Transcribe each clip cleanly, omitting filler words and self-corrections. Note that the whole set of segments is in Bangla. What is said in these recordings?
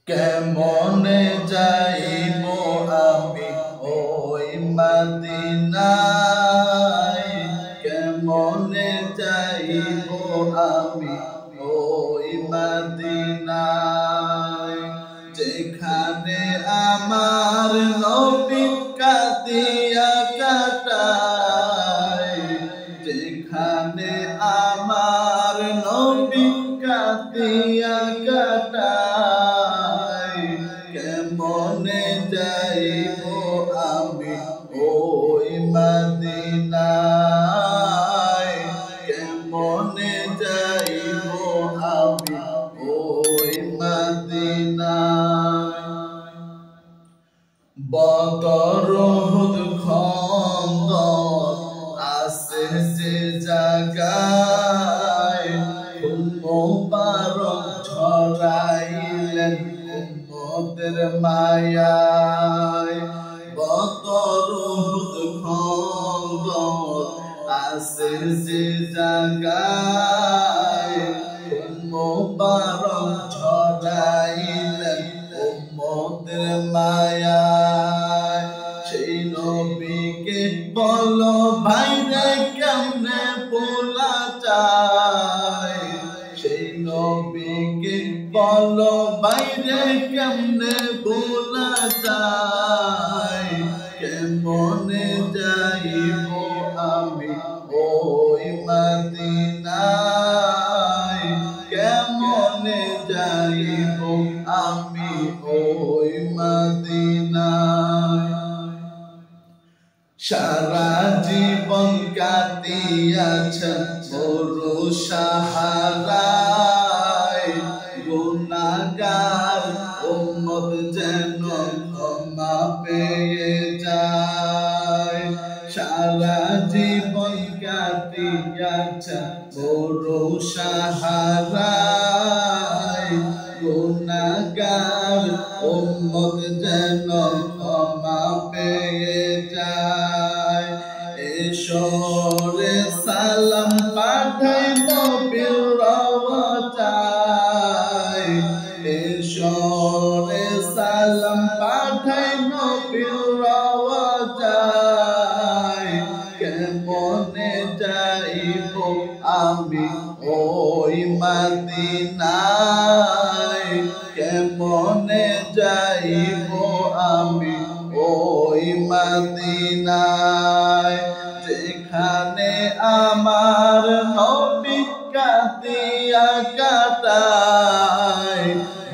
কেমনে যাইব আমি ওই মদিনায়, কেমনে যাইব আমি ওই মদিনায়, যেখানে আমার নবী কাঁদিয়া কাটায়, যেখানে আমার নবী কাঁদিয়া কাটায়, কেমনে যাইব আমি ওই মদিনায়, কেমনে যাইব আমি ওই মদিনায়। বদর উহুদ খন্দক আছে যে জায়গায়, মুবারক ছড়াইলেন উম্মতের মায়ায়। বদর উহুদ খন্দক আছে যে জায়গায়, মুবারক ছড়াইলেন উম্মতের মায়ায়। সেই নবীকে বলো ভাইরে কেমনে ভোলা যায়, সেই নবীকে বলো ভাইরে কেমনে ভোলা যায়, কেমনে যাইব আমি ওই মদিনায়, কেমনে যাইব আমি ওই মদিনায়। সারা জীবন কাটিয়াছেন মরু সাহারায়, গুনাহগার উম্মত যেন ক্ষমা পেয়ে যায়। সারা জীবন কাটিয়াছেন মরু সাহারায়, গুনাহগার উম্মত যেন ক্ষমা পেয়ে যায়। এসরে সালাম পাঠাই নবীর রওজায়, এসরে সালাম পাঠাই নবীর রওজায়, কেমনে যাইব আমি ওই মদিনায়, কেমনে যাইব আমি ওই মদিনায়, যেখানে আমার নবী কাঁদিয়া কাটায়,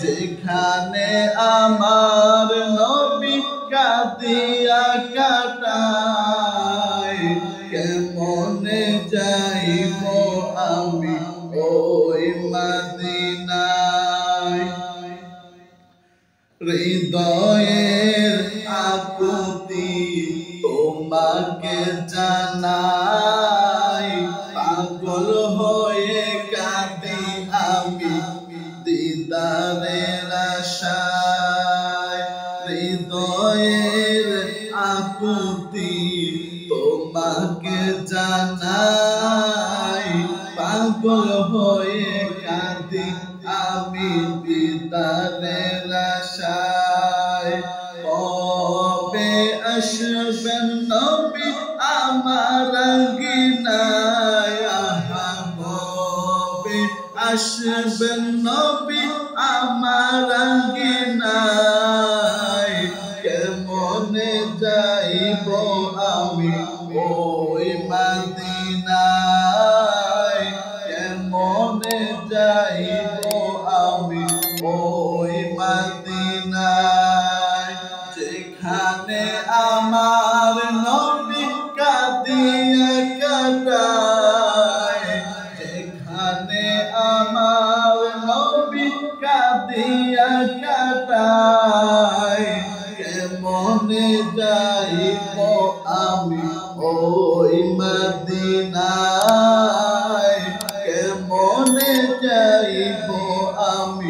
যেখানে আমার নবী কাঁদিয়া কাটায়, কেমনে যাইব আমি ওই মদিনায়। হৃদয়ের আকুতি তোমাকে জানাই, পাগল হয়ে কাঁদি আমি দিদারের আশায়। হৃদয়ের আকুতি তোমাকে জানাই, পাগল হয়ে কাঁদি আমি দিদারের আশায়। কবে আসবেন নবী আমার আঙ্গিনায়, কবে আসবেন নবী আমার আঙ্গিনায়, কেমনে যাইব আমি ওই মদিনায়, কেমনে যাইব আমি ওই মদিনায়, যেখানে আমার নবী কাঁদিয়া কাটায়, যেখানে আমার নবী কাঁদিয়া কাটায়, কেমনে যাইব আমি ওই মদিনায়, কেমনে যাইব আমি